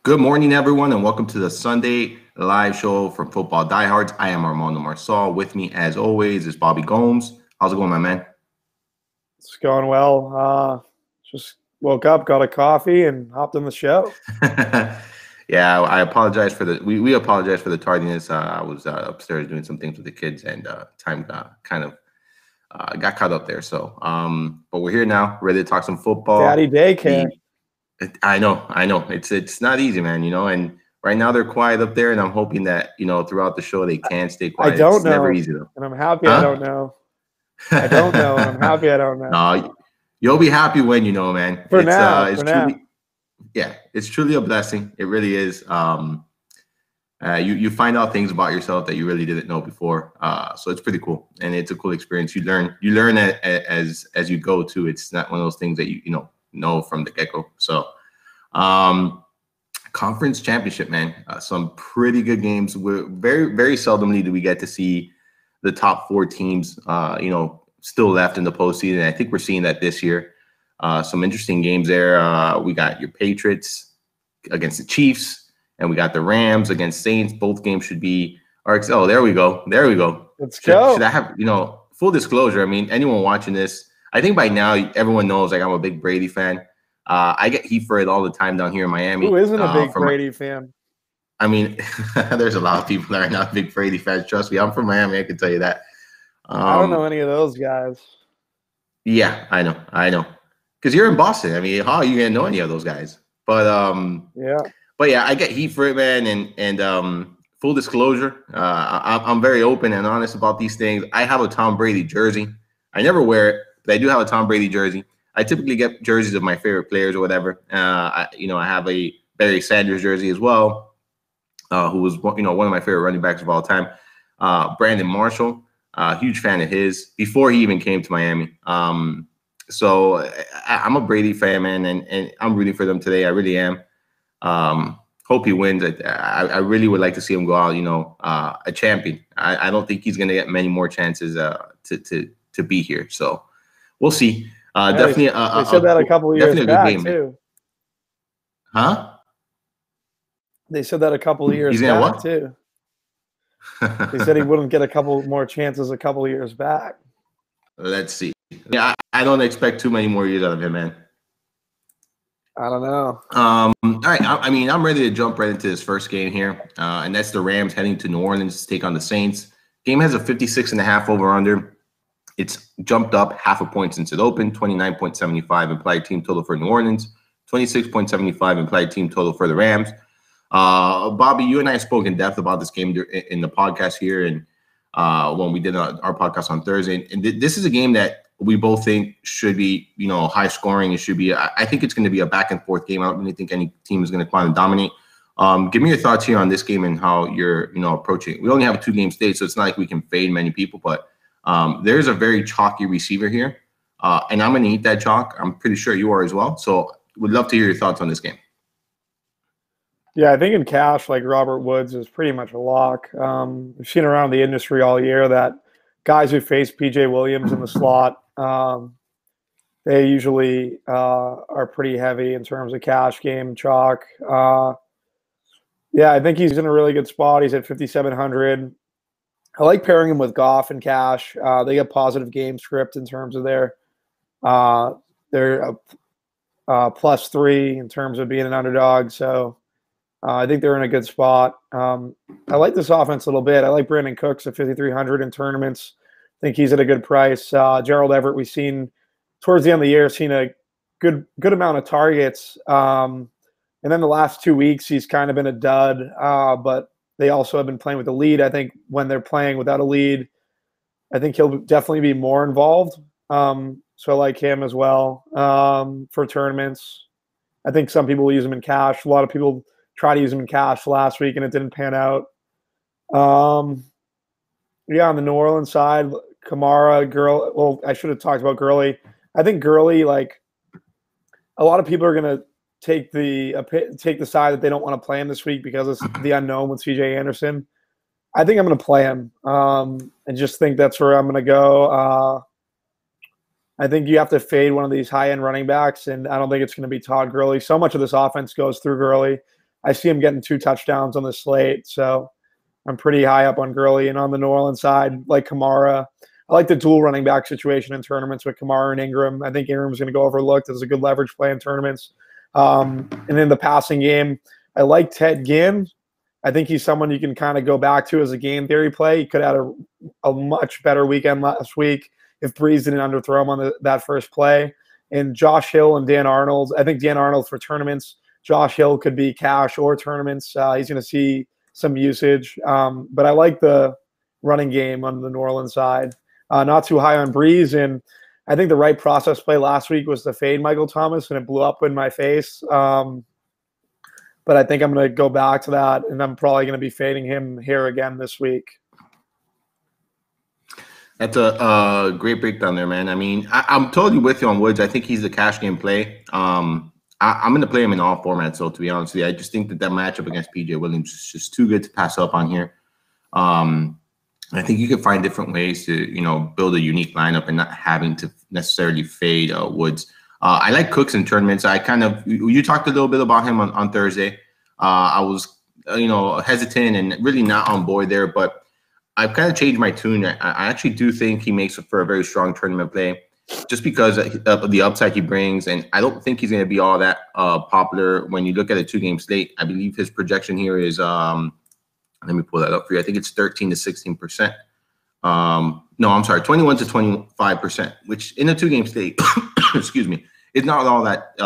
Good morning, everyone, and welcome to the Sunday live show from Football Diehards. I am Armando Marsal. With me, as always, is Bobby Gomes. How's it going, my man? It's going well. Just woke up, got a coffee, and hopped on the show. Yeah, I apologize for we apologize for the tardiness. I was upstairs doing some things with the kids, and time got caught up there. So, but we're here now, ready to talk some football. Daddy daycare. I know. It's not easy, man. And right now they're quiet up there, and I'm hoping that throughout the show they can stay quiet. I don't it's know. Never easy though, and I'm happy. I don't know. I don't know, and I'm happy. I don't know. No, you'll be happy when you know, man. For now, it's truly a blessing. It really is. You find out things about yourself that you really didn't know before. So it's pretty cool, and it's a cool experience. You learn as you go too. It's not one of those things that you know from the get-go. So conference championship, man, some pretty good games. We're very seldomly do we get to see the top four teams still left in the postseason. I think we're seeing that this year. Some interesting games there. We got your Patriots against the Chiefs, and we got the Rams against Saints. Both games should be oh, there we go. Let's go. Should I have full disclosure? I mean, anyone watching this, I think by now everyone knows I'm a big Brady fan. I get heat for it all the time down here in Miami. Who isn't a big Brady fan? I mean, there's a lot of people that are not big Brady fans. Trust me, I'm from Miami. I can tell you that. I don't know any of those guys. Yeah, I know. Because you're in Boston. I mean, how are you gonna know any of those guys? But yeah. But yeah, I get heat for it, man. And full disclosure, I'm very open and honest about these things. I have a Tom Brady jersey. I never wear it, but I do have a Tom Brady jersey. I typically get jerseys of my favorite players or whatever. I have a Barry Sanders jersey as well, who was one of my favorite running backs of all time. Brandon Marshall, huge fan of his before he even came to Miami. So I'm a Brady fan, man, and I'm rooting for them today. I really am. Hope he wins. I really would like to see him go out, a champion. I don't think he's going to get many more chances to be here. So we'll see. Definitely. They said that a couple of years back game, too. Huh? They said that a couple of years back too. They said he wouldn't get a couple more chances a couple of years back. Let's see. Yeah, I don't expect too many more years out of him, man. I don't know. All right. I'm ready to jump right into this first game here, and that's the Rams heading to New Orleans to take on the Saints. Game has a 56.5 over/under. It's jumped up half a point since it opened. 29.75 implied team total for New Orleans. 26.75 implied team total for the Rams. Bobby, you and I spoke in depth about this game in the podcast here, and when we did our podcast on Thursday. And this is a game that we both think should be, high scoring. It should be. I think it's going to be a back and forth game. I don't really think any team is going to try to dominate. Give me your thoughts here on this game and how you're, approaching it. We only have a 2-game state, so it's not like we can fade many people, but there's a very chalky receiver here, and I'm going to eat that chalk. I'm pretty sure you are as well. So would love to hear your thoughts on this game. Yeah, I think in cash, like Robert Woods is pretty much a lock. We've seen around the industry all year that guys who face P.J. Williams in the slot, they usually are pretty heavy in terms of cash game chalk. Yeah, I think he's in a really good spot. He's at 5,700. I like pairing him with Goff and cash. They get positive game script in terms of their +3 in terms of being an underdog. So I think they're in a good spot. I like this offense a little bit. I like Brandon Cooks at 5,300 in tournaments. I think he's at a good price. Gerald Everett, we've seen towards the end of the year, seen a good amount of targets. And then the last 2 weeks, he's kind of been a dud. But they also have been playing with a lead. I think when they're playing without a lead, I think he'll definitely be more involved. So I like him as well for tournaments. I think some people will use him in cash. A lot of people try to use him in cash last week, and it didn't pan out. Yeah, on the New Orleans side, Kamara, well, I should have talked about Gurley. I think Gurley, like, a lot of people are going to take the side that they don't want to play him this week because it's the unknown with C.J. Anderson. I think I'm going to play him and just think that's where I'm going to go. I think you have to fade one of these high-end running backs, and I don't think it's going to be Todd Gurley. So much of this offense goes through Gurley. I see him getting 2 touchdowns on the slate. So I'm pretty high up on Gurley. And on the New Orleans side, like Kamara, I like the dual running back situation in tournaments with Kamara and Ingram. I think Ingram's going to go overlooked as a good leverage play in tournaments. And in the passing game, I like Ted Ginn. I think he's someone you can kind of go back to as a game theory play. He could have had a much better weekend last week if Breeze didn't underthrow him on that first play. And Josh Hill and Dan Arnold. I think Dan Arnold for tournaments. Josh Hill could be cash or tournaments. He's going to see some usage. But I like the running game on the New Orleans side. Not too high on Breeze. And I think the right process play last week was to fade Michael Thomas, and it blew up in my face. But I think I'm going to go back to that, and I'm probably going to be fading him here again this week. That's a great breakdown there, man. I mean, I'm totally with you on Woods. I think he's the cash game play. I'm going to play him in all formats, so to be honest with you. I just think that matchup against P.J. Williams is just too good to pass up on here. I think you can find different ways to, build a unique lineup and not having to necessarily fade Woods. I like Cooks in tournaments. You talked a little bit about him on Thursday. I was, hesitant and really not on board there, but I've kind of changed my tune. I actually do think he makes for a very strong tournament play just because of the upside he brings. And I don't think he's going to be all that popular when you look at a 2-game slate. I believe his projection here is, let me pull that up for you. I think it's 13 to 16%. No, I'm sorry, 21 to 25%, which in a 2-game slate, excuse me, is not all that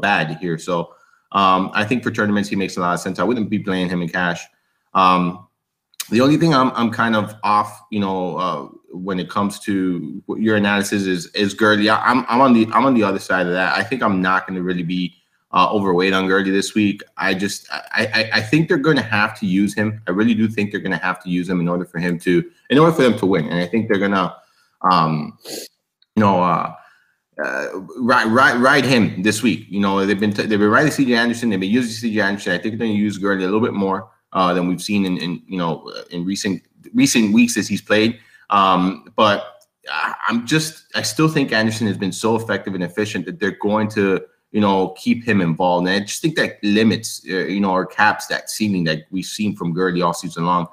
bad here. So I think for tournaments, he makes a lot of sense. I wouldn't be playing him in cash. The only thing I'm kind of off, when it comes to your analysis is Gurley. I'm on the other side of that. I think I'm not going to really be overweight on Gurley this week. I think they're going to have to use him. I really do think they're going to have to use him in order for them to win. And I think they're going to, ride him this week. They've been riding C.J. Anderson. They've been using C.J. Anderson. I think they're going to use Gurley a little bit more than we've seen in recent weeks as he's played. But I still think Anderson has been so effective and efficient that they're going to keep him involved. And I just think that limits, or caps that ceiling that we've seen from Gurley all season long.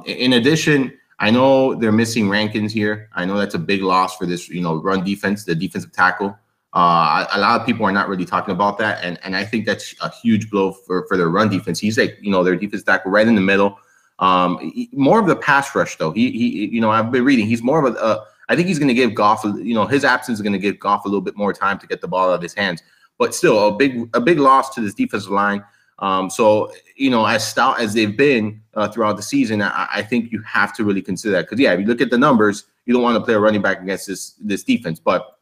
In addition, I know they're missing Rankins here. I know that's a big loss for this, run defense, the defensive tackle. A lot of people are not really talking about that. And I think that's a huge blow for their run defense. He's like, their defensive tackle right in the middle. More of the pass rush, though. He I've been reading. He's more of I think he's going to give Goff, his absence is going to give Goff a little bit more time to get the ball out of his hands. But still, a big loss to this defensive line. So, as stout as they've been throughout the season, I think you have to really consider that. Because, if you look at the numbers, you don't want to play a running back against this defense. But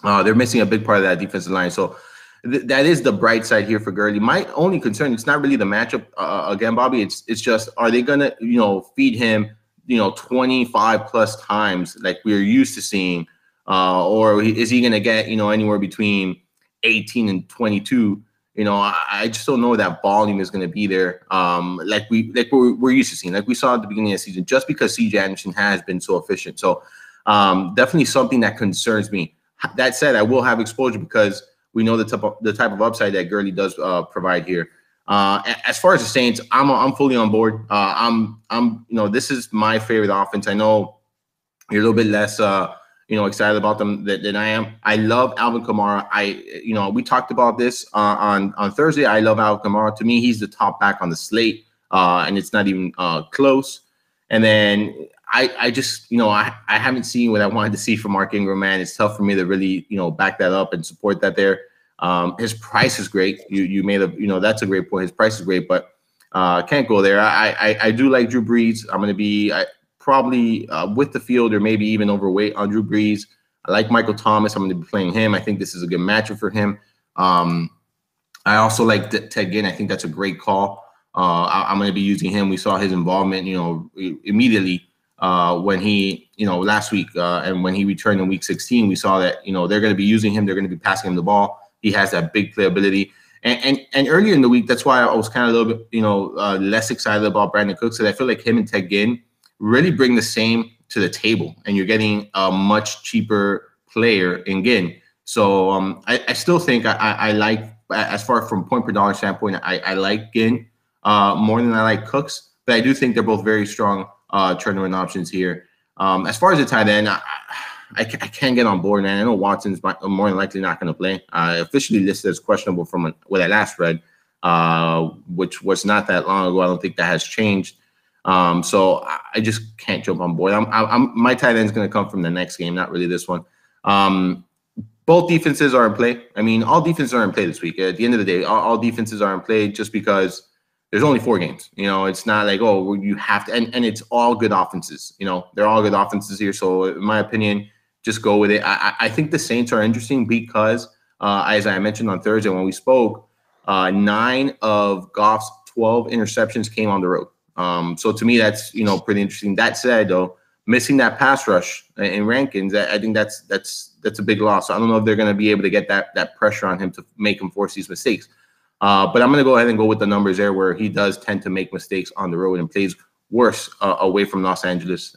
they're missing a big part of that defensive line. So that is the bright side here for Gurley. My only concern, it's not really the matchup, again, Bobby. It's just, are they going to, feed him, 25 plus times like we're used to seeing? Or is he going to get, anywhere between 18 and 22? I just don't know that volume is going to be there. Like we're used to seeing, like we saw at the beginning of the season, just because C.J. Anderson has been so efficient. So definitely something that concerns me. That said, I will have exposure because we know the type of upside that Gurley does provide here. As far as the Saints, I'm fully on board. This is my favorite offense. I know you're a little bit less excited about them than I am. I love Alvin Kamara. We talked about this on Thursday. I love Alvin Kamara. To me, he's the top back on the slate, and it's not even close. And then I just, I haven't seen what I wanted to see from Mark Ingram, man. It's tough for me to really, back that up and support that there. His price is great. You made that's a great point. His price is great, but can't go there. I do like Drew Brees. I'm going to be probably with the field or maybe even overweight on Drew Brees. I like Michael Thomas. I'm going to be playing him. I think this is a good matchup for him. I also like Ted Ginn. I think that's a great call. I'm going to be using him. We saw his involvement, immediately when he, last week and when he returned in week 16, we saw that, they're going to be using him. They're going to be passing him the ball. He has that big playability. And earlier in the week, that's why I was kind of a little bit, less excited about Brandon Cooks. Because I feel like him and Ted Ginn really bring the same to the table. And you're getting a much cheaper player in Ginn. So I still think I like as far from point per dollar standpoint, I like Ginn more than I like Cooks, but I do think they're both very strong tournament options here. As far as the tight end, I can't get on board, man. I know Watson's more than likely not going to play. Officially listed as questionable from what I last read, which was not that long ago. I don't think that has changed. So I just can't jump on board. My tight end is going to come from the next game, not really this one. Both defenses are in play. I mean, all defenses are in play this week. At the end of the day, all defenses are in play just because there's only 4 games. You know, it's not like, oh, you have to, and it's all good offenses. You know, they're all good offenses here. So in my opinion, just go with it. I think the Saints are interesting because, as I mentioned on Thursday when we spoke, 9 of Goff's 12 interceptions came on the road. So to me, that's, you know, pretty interesting. That said, though, missing that pass rush in Rankins, I think that's a big loss. So I don't know if they're going to be able to get that pressure on him to make him force these mistakes. But I'm going to go ahead and go with the numbers there, where he does tend to make mistakes on the road and plays worse away from Los Angeles.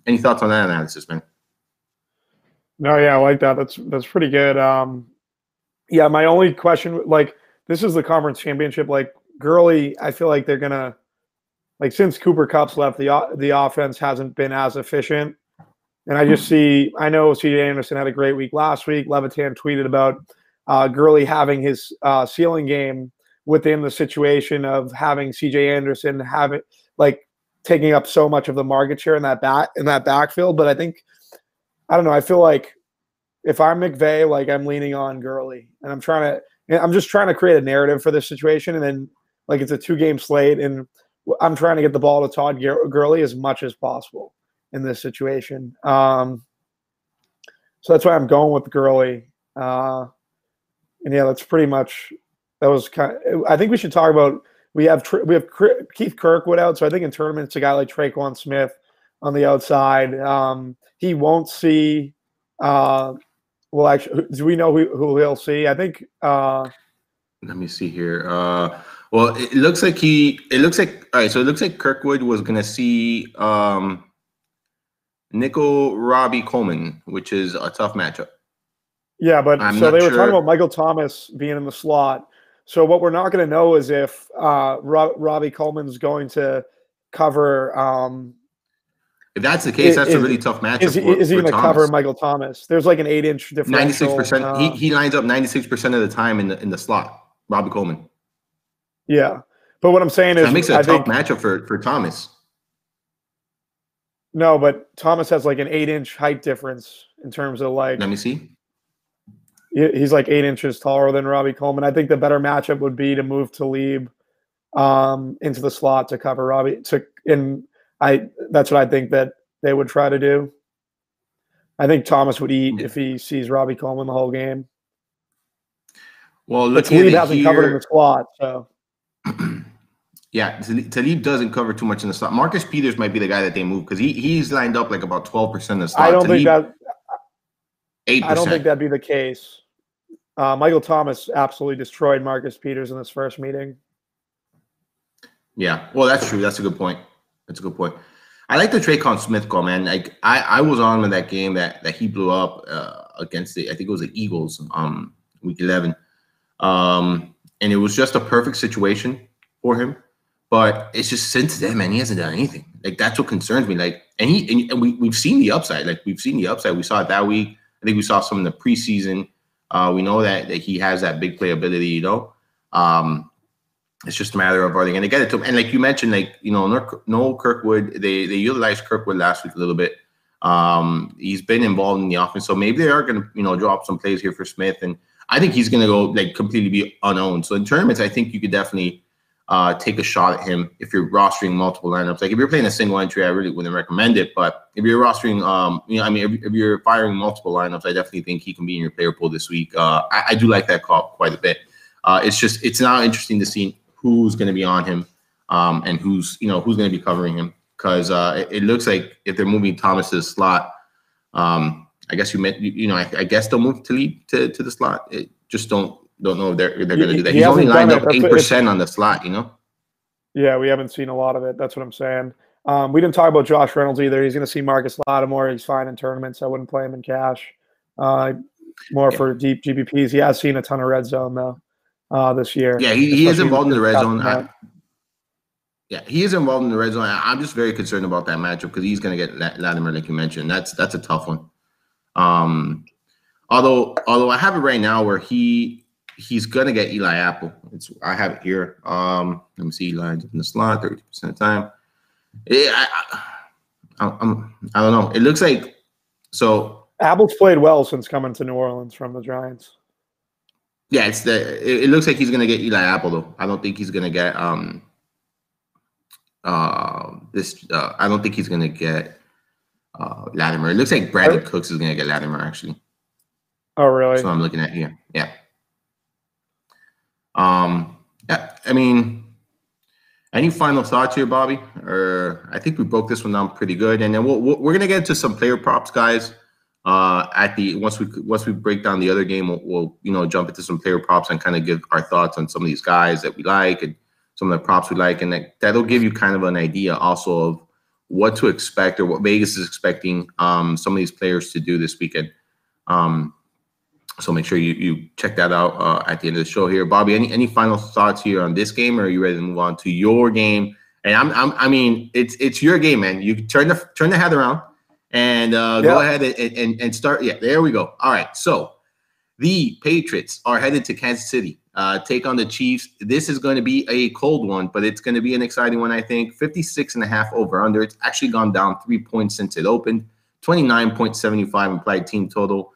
Any thoughts on that analysis, man? No, yeah, I like that. That's pretty good. Yeah, my only question, like, this is the conference championship. Like, Gurley, I feel like they're gonna, like, since Cooper Kupp's left, the offense hasn't been as efficient. And I just see, I know C.J. Anderson had a great week last week. Levitan tweeted about Gurley having his ceiling game within the situation of having C.J. Anderson taking up so much of the market share in that backfield. But I think, I don't know, I feel like if I'm McVay, like, I'm leaning on Gurley, and I'm just trying to create a narrative for this situation. And then, like, it's a 2-game slate, and I'm trying to get the ball to Todd Gurley as much as possible in this situation. So that's why I'm going with Gurley. And yeah, that's pretty much, that was kind of, I think we should talk about, we have Keith Kirkwood out. So I think in tournaments, a guy like Traquan Smith on the outside, he won't see, well, actually, do we know who he'll see? I think, let me see here. Well, it looks like all right. So it looks like Kirkwood was going to see Nico Robbie Coleman, which is a tough matchup. Yeah, but so they were talking about Michael Thomas being in the slot. So what we're not going to know is if Robbie Coleman's going to cover. If that's the case, that's a really tough matchup. Is he going to cover Michael Thomas? There's like an 8-inch differential. 96%. He lines up 96% of the time in the slot. Robbie Coleman. Yeah, but what I'm saying is that makes it a tough matchup for Thomas. No, but Thomas has like an 8-inch height difference in terms of, like. Let me see. He's like 8 inches taller than Robbie Coleman. I think the better matchup would be to move Talib into the slot to cover Robbie. That's what I think that they would try to do. I think Thomas would eat if he sees Robbie Coleman the whole game. Well, Talib hasn't covered in the slot, so. Yeah, Talib doesn't cover too much in the slot. Marcus Peters might be the guy that they move because he's lined up like about 12% of the slot. I don't think that. 8%. I don't think that'd be the case. Michael Thomas absolutely destroyed Marcus Peters in this first meeting. Yeah, well, that's true. That's a good point. I like the Traquan Smith call, man. Like I was on with that game that he blew up against I think it was the Eagles, week 11, and it was just a perfect situation for him. But it's just since then, man, he hasn't done anything. Like that's what concerns me. Like, and we've seen the upside. Like we've seen the upside. We saw it that week. I think we saw some in the preseason. We know that he has that big play ability, you know. It's just a matter of are they going to get it to him. And like you mentioned, like, you know, Noel Kirkwood, they utilized Kirkwood last week a little bit. He's been involved in the offense. So maybe they are going to, you know, drop some plays here for Smith. And I think he's going to go like completely be unowned. So in tournaments, I think you could definitely take a shot at him if you're rostering multiple lineups. Like if you're playing a single entry, I really wouldn't recommend it. But if you're rostering, you know, I mean, if you're firing multiple lineups, I definitely think he can be in your player pool this week. I do like that call quite a bit. It's now interesting to see who's going to be on him and who's going to be covering him, because it looks like if they're moving Thomas to the slot, I guess I guess they'll move Talib to the slot. Just don't know if they're going to do that. He's only lined up 8% on the slot, you know? Yeah, we haven't seen a lot of it. That's what I'm saying. We didn't talk about Josh Reynolds either. He's going to see Marcus Lattimore. He's fine in tournaments. I wouldn't play him in cash. More for deep GPPs. He has seen a ton of red zone, though. this year. Yeah, he is especially involved in the red zone. out. Yeah, he is involved in the red zone. I'm just very concerned about that matchup because he's going to get Latimer, like you mentioned. That's a tough one. Although I have it right now where he's going to get Eli Apple. I have it here. Let me see, Eli in the slot 32% of the time. I don't know. It looks like so. Apple's played well since coming to New Orleans from the Giants. Yeah, it looks like he's going to get Eli Apple though. I don't think he's going to get I don't think he's going to get Latimer. It looks like Brandon Cooks is going to get Latimer actually. Oh, really? That's what I'm looking at here. Yeah. Yeah. I mean, any final thoughts here, Bobby? Or I think we broke this one down pretty good, and then we're gonna get into some player props, guys. Once we break down the other game, we'll jump into some player props and kind of give our thoughts on some of these guys that we like and some of the props we like, and that'll give you kind of an idea also of what to expect or what Vegas is expecting some of these players to do this weekend. So make sure you check that out at the end of the show here. Bobby, any final thoughts here on this game, or are you ready to move on to your game? And I mean, it's your game, man. You turn the head around and go ahead and start. Yeah, there we go. All right. So the Patriots are headed to Kansas City, take on the Chiefs. This is going to be a cold one, but it's going to be an exciting one, I think. 56.5 over under. It's actually gone down 3 points since it opened. 29.75 implied team total.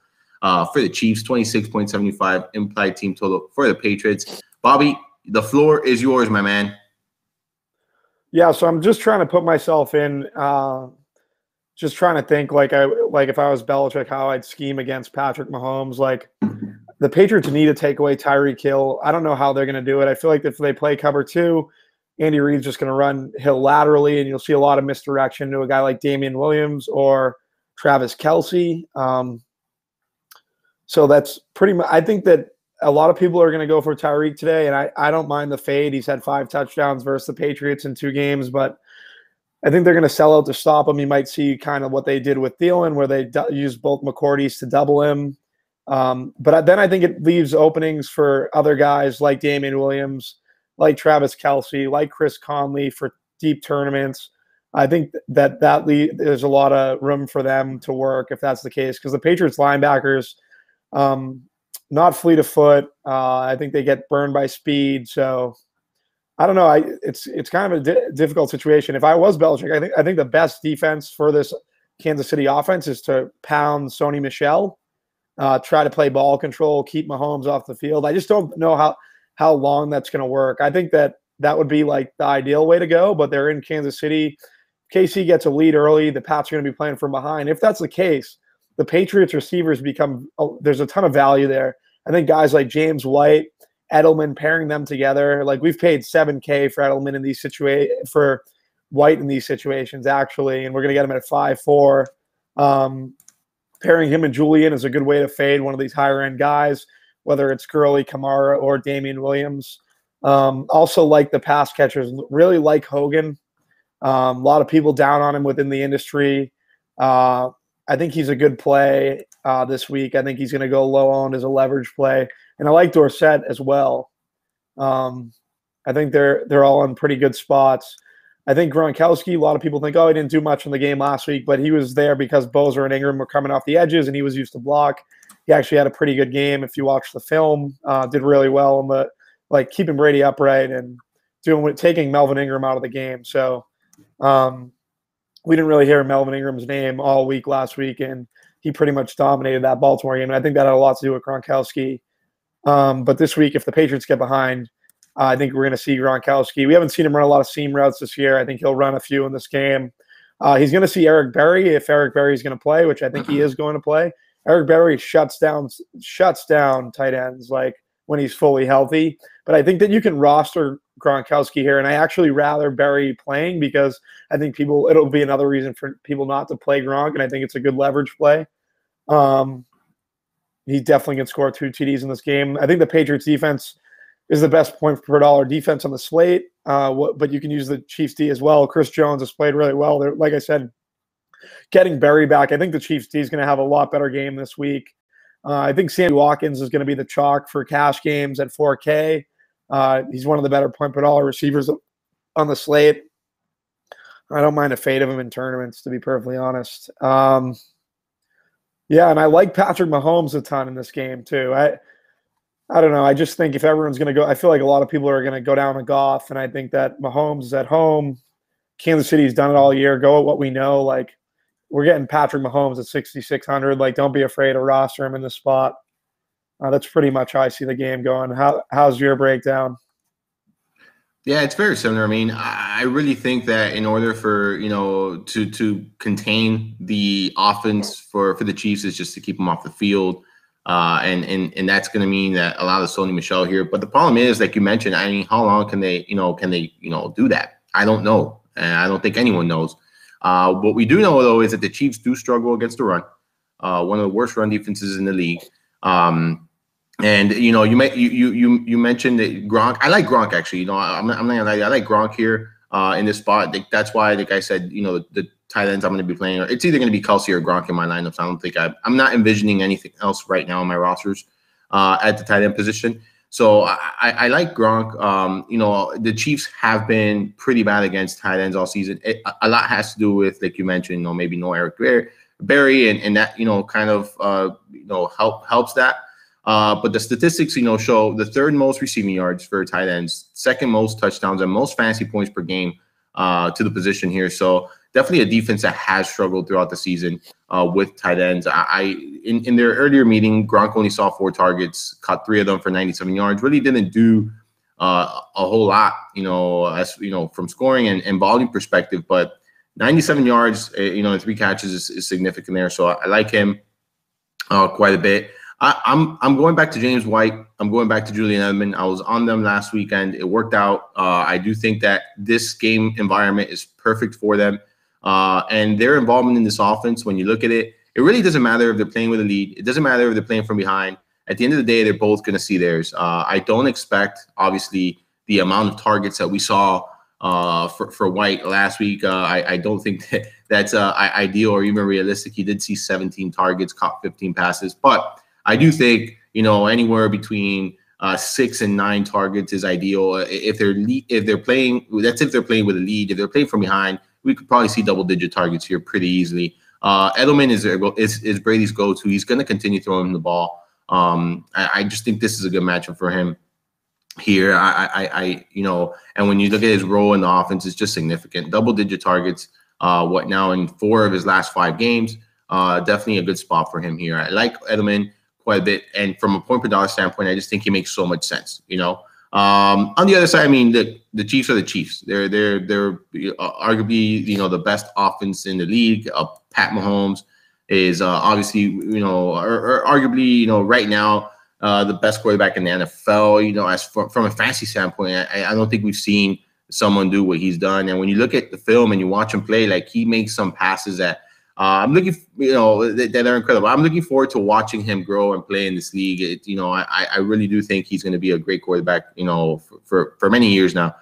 For the Chiefs, 26.75 implied team total for the Patriots. Bobby, the floor is yours, my man. Yeah, so I'm just trying to put myself in, just trying to think like if I was Belichick, how I'd scheme against Patrick Mahomes. Like the Patriots need to take away Tyreek Hill. I don't know how they're going to do it. I feel like if they play cover two, Andy Reid's just going to run Hill laterally, and you'll see a lot of misdirection to a guy like Damian Williams or Travis Kelce. So that's pretty much – I think that a lot of people are going to go for Tyreek today, and I don't mind the fade. He's had 5 touchdowns versus the Patriots in 2 games, but I think they're going to sell out to stop him. You might see kind of what they did with Thielen, where they used both McCourties to double him. But then I think it leaves openings for other guys like Damian Williams, like Travis Kelce, like Chris Conley for deep tournaments. I think that there's a lot of room for them to work if that's the case, because the Patriots linebackers – not fleet of foot. I think they get burned by speed. So I don't know. It's kind of a difficult situation. If I was Belichick, I think the best defense for this Kansas City offense is to pound Sony Michel, try to play ball control, keep Mahomes off the field. I just don't know how long that's going to work. I think that would be like the ideal way to go, but they're in Kansas City. KC gets a lead early. The Pats are going to be playing from behind. If that's the case, the Patriots receivers there's a ton of value there. I think guys like James White, Edelman, pairing them together, like we've paid $7K for Edelman in these for White in these situations actually, and we're going to get him at 5.4. Pairing him and Julian is a good way to fade one of these higher end guys, whether it's Gurley, Kamara, or Damian Williams. Also like the pass catchers, really like Hogan. A lot of people down on him within the industry. I think he's a good play this week. I think he's going to go low owned as a leverage play. And I like Dorsett as well. I think they're all in pretty good spots. I think Gronkowski, a lot of people think, he didn't do much in the game last week, but he was there because Bozer and Ingram were coming off the edges and he was used to block. He actually had a pretty good game. If you watch the film, did really well in keeping Brady upright and taking Melvin Ingram out of the game. So, we didn't really hear Melvin Ingram's name all week last week, and he pretty much dominated that Baltimore game. And I think that had a lot to do with Gronkowski. But this week, if the Patriots get behind, I think we're going to see Gronkowski. We haven't seen him run a lot of seam routes this year. I think he'll run a few in this game. He's going to see Eric Berry if Eric Berry is going to play, which I think he is going to play. Eric Berry shuts down tight ends when he's fully healthy. But I think that you can roster Gronkowski here, and I actually rather Berry playing because I think it'll be another reason for people not to play Gronk, and I think it's a good leverage play. He definitely can score 2 TDs in this game. I think the Patriots defense is the best point per dollar defense on the slate, but you can use the Chiefs D as well. Chris Jones has played really well. They're, like I said, getting Berry back. I think the Chiefs D is going to have a lot better game this week. I think Sammy Watkins is going to be the chalk for cash games at 4K. He's one of the better point per dollar receivers on the slate. I don't mind a fade of him in tournaments, to be perfectly honest. Yeah, and I like Patrick Mahomes a ton in this game too. I don't know. I just think if everyone's going to go, I feel like a lot of people are going to go down to Goff, and I think that Mahomes is at home. Kansas City's done it all year. Go at what we know. Like, we're getting Patrick Mahomes at 6,600. Like, don't be afraid to roster him in this spot. That's pretty much how I see the game going. How's your breakdown? Yeah, it's very similar. I mean, I really think that in order for, to contain the offense for the Chiefs is just to keep them off the field. And that's going to mean that a lot of Sony Michel here. But the problem is, like you mentioned, I mean, how long can they do that? I don't know. And I don't think anyone knows. What we do know, though, is that the Chiefs do struggle against the run. One of the worst run defenses in the league. And you mentioned that Gronk. I like Gronk actually. I'm not gonna lie. I like Gronk here in this spot. That's why, like I said, the tight ends I'm going to be playing. It's either going to be Kelsey or Gronk in my lineups. I don't think I'm not envisioning anything else right now in my rosters at the tight end position. So I like Gronk. The Chiefs have been pretty bad against tight ends all season. A lot has to do with, like you mentioned, maybe no Eric Berry, and that kind of helps that. But the statistics, show the third most receiving yards for tight ends, second most touchdowns, and most fantasy points per game to the position here. So definitely a defense that has struggled throughout the season with tight ends. In their earlier meeting, Gronk only saw 4 targets, caught 3 of them for 97 yards. Really didn't do a whole lot, from scoring and volume perspective. But 97 yards, and 3 catches is significant there. So I like him quite a bit. I'm going back to James White. I'm going back to Julian Edelman. I was on them last weekend. It worked out. I do think that this game environment is perfect for them. And their involvement in this offense, when you look at it, it really doesn't matter if they're playing with a lead. It doesn't matter if they're playing from behind. At the end of the day, they're both going to see theirs. I don't expect, obviously, the amount of targets that we saw for White last week. I don't think that's ideal or even realistic. He did see 17 targets, caught 15 passes. But I do think, anywhere between 6 and 9 targets is ideal. If they're playing, that's if they're playing with a lead. If they're playing from behind, we could probably see double-digit targets here pretty easily. Edelman is Brady's go-to. He's going to continue throwing the ball. I just think this is a good matchup for him here. And when you look at his role in the offense, it's just significant. Double-digit targets. Now in 4 of his last 5 games. Definitely a good spot for him here. I like Edelman quite a bit, and from a point per dollar standpoint, I just think he makes so much sense. On the other side, I mean, the Chiefs are the Chiefs. They're arguably the best offense in the league. Pat Mahomes is obviously or arguably right now the best quarterback in the NFL. As from a fantasy standpoint, I don't think we've seen someone do what he's done. And when you look at the film and you watch him play, like, he makes some passes that I'm looking, that are incredible. I'm looking forward to watching him grow and play in this league. I really do think he's going to be a great quarterback, for many years now.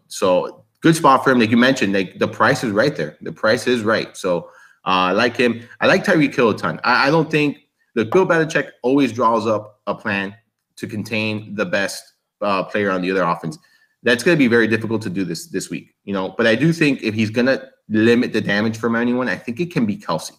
So good spot for him. Like you mentioned, like, the price is right there. The price is right. So I like him. I like Tyreek Hill a ton. I don't think Bill Belichick always draws up a plan to contain the best player on the other offense. That's going to be very difficult to do this week, But I do think if he's going to limit the damage from anyone, I think it can be Kelsey.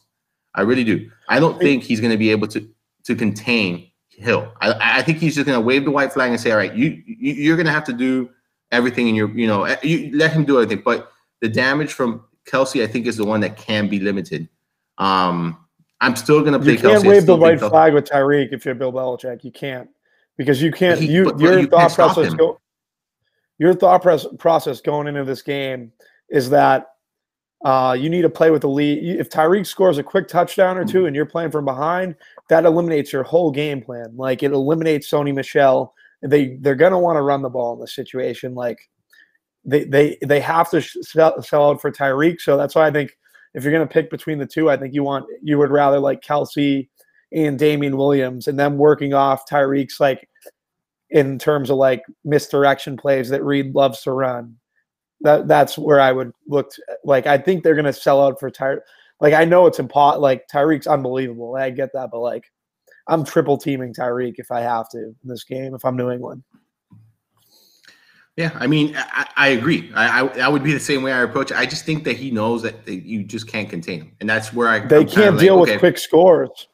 I really do. I don't think he's going to be able to contain Hill. I think he's just going to wave the white flag and say, all right, you're going to have to do everything in your, you let him do everything. But the damage from Kelsey, I think, is the one that can be limited. I'm still going to play Kelsey. You can't wave the white flag with Tyreek if you're Bill Belichick. You can't, because you can't. Your thought process going into this game is that you need to play with the lead. If Tyreek scores a quick touchdown or 2 and you're playing from behind, that eliminates your whole game plan. Like, it eliminates Sony Michel. They're going to want to run the ball in this situation. Like, they have to sell out for Tyreek. So that's why I think if you're going to pick between the two, I think you would rather like Kelsey and Damian Williams, and them working off Tyreek's, like, in terms of like misdirection plays that Reed loves to run. That's where I would look. Like, I think they're going to sell out for Tyreek. Like, I know it's impossible. Like, Tyreek's unbelievable. I get that, but like, I'm triple teaming Tyreek if I have to in this game if I'm New England. Yeah, I mean, I agree. I would be the same way I approach it. I just think that he knows that you just can't contain him, and that's where They can't deal with quick scores.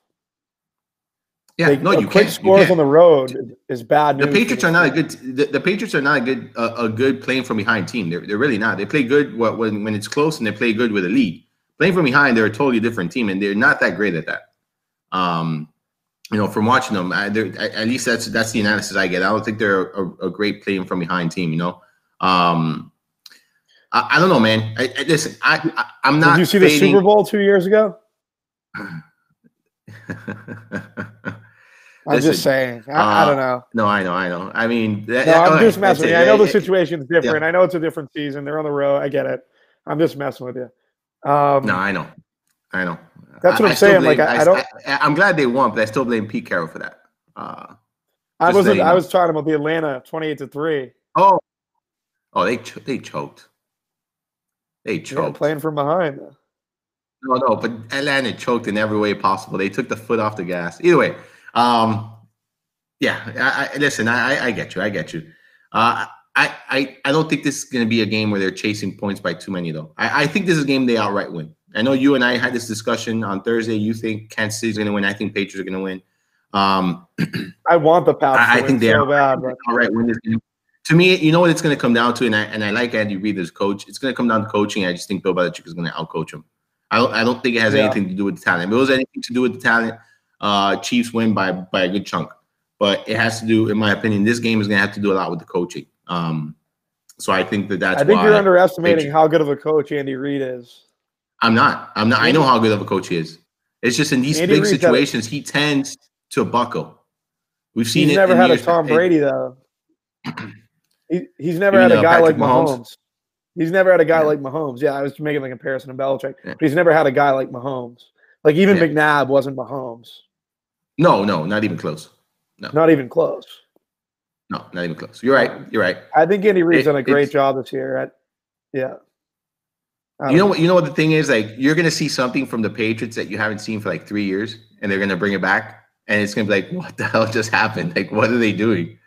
Yeah, no, you quick can't. scores on the road is bad news. The Patriots are not a good. The Patriots are not a good playing from behind team. They're really not. They play good when it's close, and they play good with a lead. Playing from behind, they're a totally different team, and they're not that great at that. From watching them, at least that's the analysis I get. I don't think they're a great playing from behind team. I don't know, man. Listen, I'm not. Did you see the Super Bowl 2 years ago? I'm just saying. I don't know. No, I know. I mean, I'm just messing with you. I know the situation's different. Yeah. I know it's a different season. They're on the road. I get it. I'm just messing with you. No, I know. That's what I'm saying. Like, I don't. I'm glad they won, but I still blame Pete Carroll for that. I was talking about the Atlanta 28-3. Oh, they choked. They choked. Yeah, playing from behind. No, but Atlanta choked in every way possible. They took the foot off the gas. Either way. Listen, I get you. I don't think this is going to be a game where they're chasing points by too many, though. I think this is a game they outright win. I know you and I had this discussion on Thursday. You think Kansas City's going to win. I think Patriots are going to win. I want the Pats. I think they outright win this game. To me, you know what it's going to come down to, and I like Andy Reid as coach. It's going to come down to coaching. I just think Bill Belichick is going to outcoach him. I don't think it has anything to do with the talent. If it was anything to do with the talent, Chiefs win by a good chunk. But it has to do, in my opinion, this game is going to have to do a lot with the coaching. So I think that's why. I think you're underestimating how good of a coach Andy Reid is. I'm not. I know how good of a coach he is. It's just in these big situations, he tends to buckle. We've seen it. He's never had a Tom Brady, though. He's never had a guy like Mahomes. He's never had a guy like Mahomes. Yeah, I was making the comparison to Belichick. Yeah. But he's never had a guy like Mahomes. Like, even McNabb wasn't Mahomes. No, not even close. No. Not even close. No, not even close. You're right. I think Andy Reid's done a great job this year. You know what the thing is? Like, you're going to see something from the Patriots that you haven't seen for like 3 years, and they're going to bring it back, and it's going to be like, what the hell just happened? Like, what are they doing?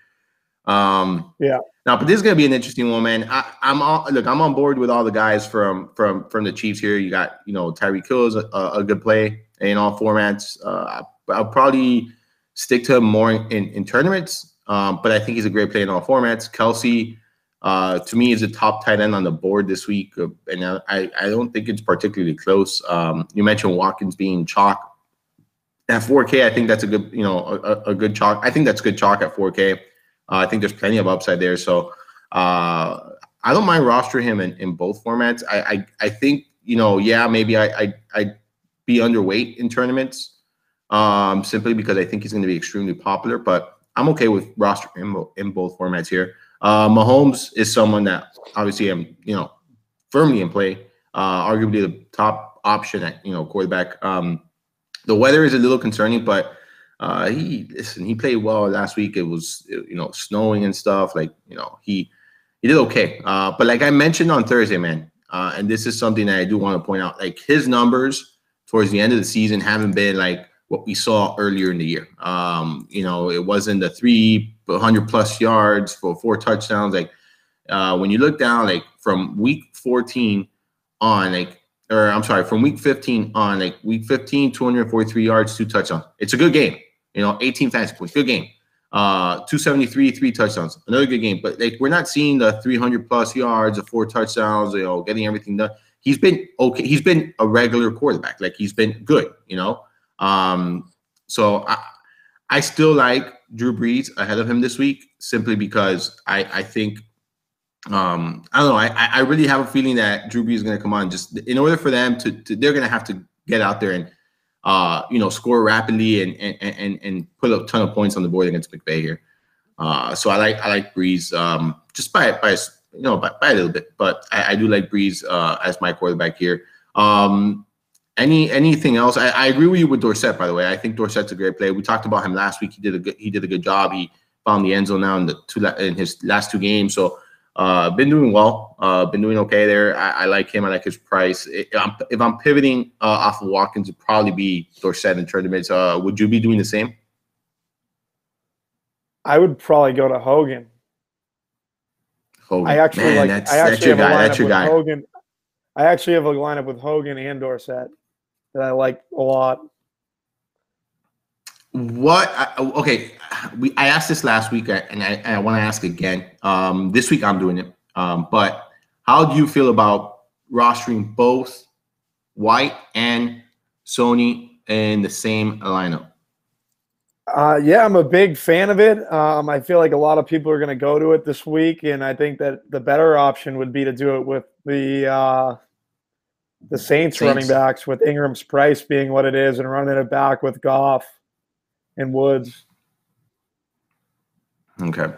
Now, but this is going to be an interesting one, man. I'm on board with all the guys from the Chiefs here. You got, Tyreek Hill is a good play in all formats. I'll probably stick to him more in tournaments, but I think he's a great play in all formats. Kelsey, to me, is a top tight end on the board this week, and I don't think it's particularly close. You mentioned Watkins being chalk at 4K. I think that's a good, a good chalk. I think that's good chalk at 4K. I think there's plenty of upside there. So I don't mind rostering him in both formats. I think, maybe I'd be underweight in tournaments simply because I think he's going to be extremely popular. But I'm okay with rostering him in both formats here. Mahomes is someone that obviously I'm, firmly in play, arguably the top option at, quarterback. The weather is a little concerning, but he played well last week. It was, snowing and stuff. Like, he did okay. But like I mentioned on Thursday, man, and this is something that I do want to point out, like his numbers towards the end of the season haven't been like what we saw earlier in the year. It wasn't the 300 plus yards for 4 touchdowns. Like when you look down, like from week 14 on, from week 15 on, like week 15, 243 yards, 2 touchdowns. It's a good game. 18 fantasy points, good game. 273, 3 touchdowns, another good game. But like we're not seeing the 300 plus yards, the 4 touchdowns, getting everything done. He's been okay. He's been a regular quarterback. Like he's been good, So I still like Drew Brees ahead of him this week simply because I think I don't know. I really have a feeling that Drew Brees is going to come on. Just in order for them to they're going to have to get out there and score rapidly and put a ton of points on the board against McVay here. So I like Brees just by a little bit, but I do like Brees as my quarterback here. Anything else? I agree with you with Dorsett, by the way. I think Dorsett's a great play. We talked about him last week. He did a good job. He found the end zone now in his last 2 games. So Been doing well. Been doing okay there. I like him. I like his price. If I'm pivoting off of Watkins, it'd probably be Dorsett in tournaments. Would you be doing the same? I would probably go to Hogan. Hogan. I actually Man, like. that's your guy. That's your guy. Hogan. I actually have a lineup with Hogan and Dorsett that I like a lot. Okay, I asked this last week, and I want to ask again. This week I'm doing it. But how do you feel about rostering both White and Sony in the same lineup? Yeah, I'm a big fan of it. I feel like a lot of people are going to go to it this week, and I think that the better option would be to do it with the Saints running backs, with Ingram's price being what it is, and running it back with Goff and Woods. Okay,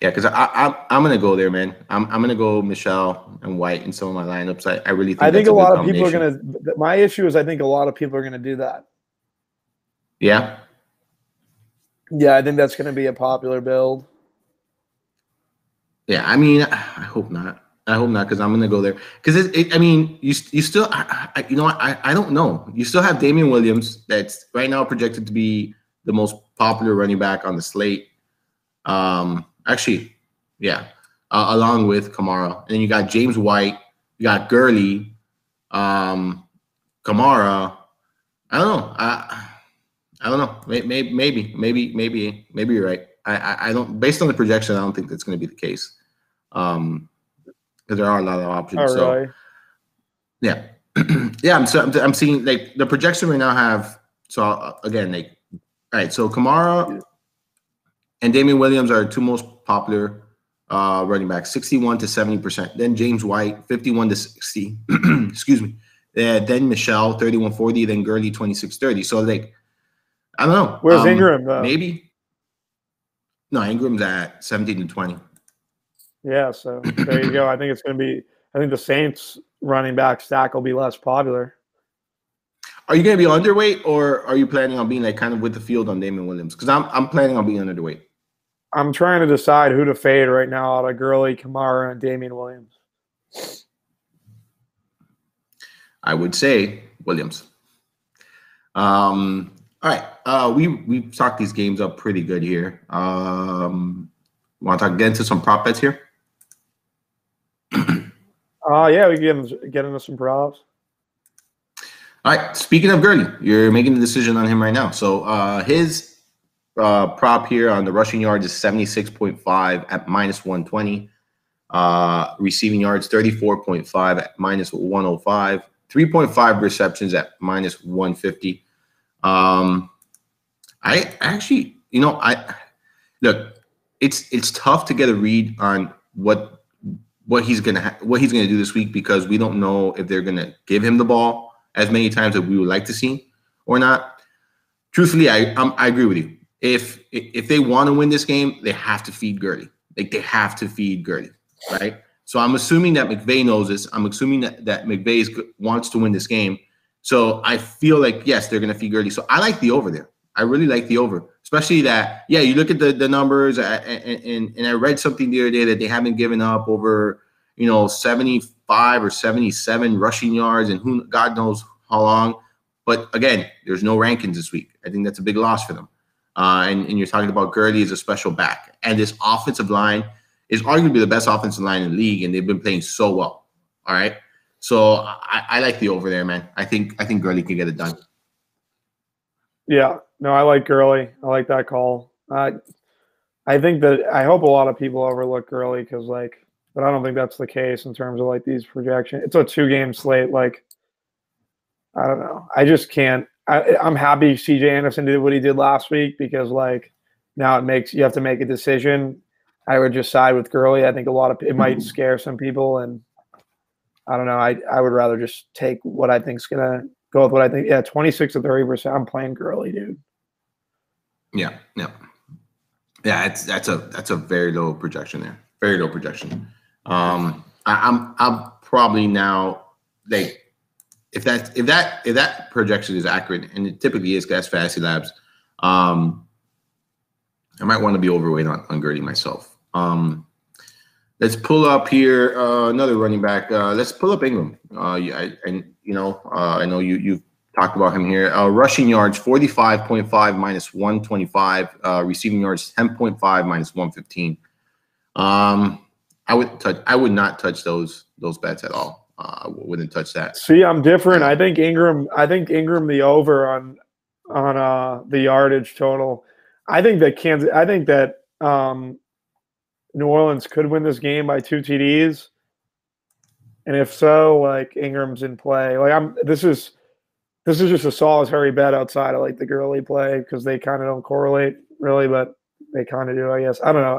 yeah, because I'm gonna go there, man. I'm gonna go Michelle and White in some of my lineups. I really think I think a lot of people are gonna. My issue is I think a lot of people are gonna do that. Yeah. Yeah, I think that's going to be a popular build. Yeah, I mean, I hope not. I hope not, because I'm going to go there. Because I mean, you still, you know what? I don't know. You still have Damian Williams, that's right now projected to be the most popular running back on the slate. Actually, yeah, along with Kamara. And then you got James White, you got Gurley, Kamara. I don't know. I don't know. Maybe you're right. I don't. Based on the projection, I don't think that's going to be the case. Because there are a lot of options. Oh, really? So yeah, yeah. I'm seeing like the projection right now have. So again, like, all right. So Kamara and Damian Williams are two most popular running backs, 61 to 70%. Then James White, 51 to 60. Excuse me. Then Michelle, 31-40. Then Gurley, 26-30. So like. I don't know. Where's Ingram, though? Maybe. No, Ingram's at 17 to 20. Yeah, so there you go. I think it's going to be – I think the Saints running back stack will be less popular. Are you going to be underweight, or are you planning on being like kind of with the field on Damian Williams? Because I'm planning on being underweight. I'm trying to decide who to fade right now out of Gurley, Kamara, and Damian Williams. I would say Williams. All right, we've talked these games up pretty good here. Want to get into some prop bets here? Yeah, we can get into some props. All right, speaking of Gurley, you're making the decision on him right now. So his prop here on the rushing yards is 76.5 at -120. Receiving yards 34.5 at -105. 3.5 receptions at -150. I actually, look, it's tough to get a read on what he's gonna do this week, because we don't know if they're gonna give him the ball as many times as we would like to see or not. Truthfully, I agree with you. If they want to win this game, they have to feed Gurley. Like, they have to feed Gurley, right? So I'm assuming that McVay knows this. I'm assuming that McVay wants to win this game. So I feel like, yes, they're going to feed Gurley. So I like the over there. I really like the over, especially that, yeah, you look at the numbers, and I read something the other day that they haven't given up over, 75 or 77 rushing yards, and God knows how long. But again, there's no rankings this week. I think that's a big loss for them. And you're talking about Gurley as a special back. And this offensive line is arguably the best offensive line in the league, and they've been playing so well. All right. So I like the over there, man. I think Gurley can get it done. Yeah, no, I like Gurley. I like that call. I think that I hope a lot of people overlook Gurley but I don't think that's the case in terms of these projections. It's a 2-game slate. I don't know. I just can't. I'm happy C.J. Anderson did what he did last week, because now you have to make a decision. I would just side with Gurley. I think it might scare some people, and I don't know. I would rather just take what I think is gonna go with what I think. Yeah, 26 to 30%. I'm playing Gurley, dude. Yeah. That's a very low projection there. Very low projection. I'm probably now, like, if that projection is accurate, and it typically is, that's Fantasy Labs, I might want to be overweight on Gurley myself. Let's pull up here another running back. Let's pull up Ingram. I know you've talked about him here. Rushing yards 45.5 minus 125. Receiving yards 10.5 minus 115. I would not touch those bets at all. I wouldn't touch that. See, I'm different. I think Ingram the over on the yardage total. I think that New Orleans could win this game by 2 TDs. And if so, like Ingram's in play. Like this is just a solitary bet outside of like the Gurley play because they kind of don't correlate really, but they kind of do, I guess. I don't know.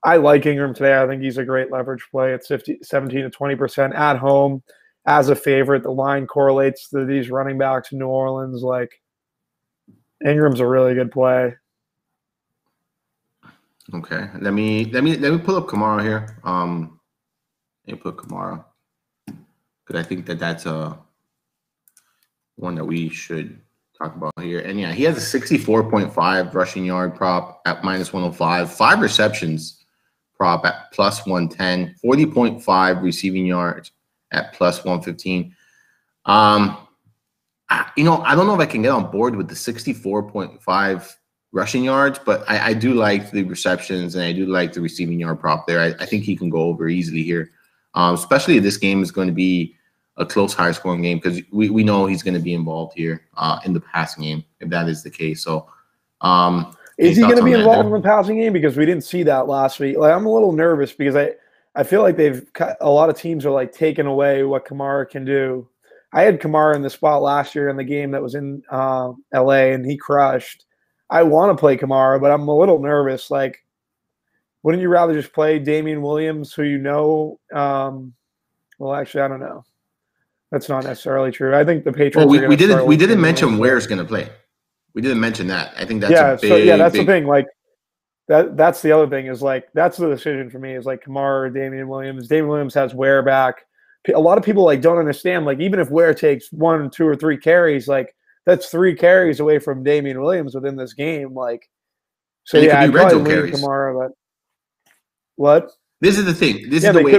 I like Ingram today. I think he's a great leverage play. It's 17 to 20% at home as a favorite. The line correlates to these running backs in New Orleans. Like Ingram's a really good play. Okay, let me pull up Kamara here. Let me put Kamara because I think that's a one that we should talk about here. And yeah, he has a 64.5 rushing yard prop at minus 105, 5 receptions prop at plus 110, 40.5 receiving yards at plus 115. I don't know if I can get on board with the 64.5 rushing yards, but I do like the receptions and I do like the receiving yard prop there. I think he can go over easily here, especially if this game is going to be a close, high-scoring game because we know he's going to be involved here in the passing game if that is the case. So, is he going to be involved in the passing game? Because we didn't see that last week. Like I'm a little nervous because I feel like a lot of teams are like taking away what Kamara can do. I had Kamara in the spot last year in the game that was in LA and he crushed. I want to play Kamara, but I'm a little nervous. Like, wouldn't you rather just play Damian Williams, who you know? Well, actually, I don't know. That's not necessarily true. I think the Patriots. Well, we didn't mention where's going to play. We didn't mention that. I think that's that's the thing. Like that's the other thing is like that's the decision for me is like Kamara or Damian Williams. Damian Williams has Ware back. A lot of people like don't understand. Like even if Ware takes 1, 2, or 3 carries, like that's 3 carries away from Damian Williams within this game. Like, so and yeah, I'd probably lean carries. Kamara, but what? This is the thing. This is the way.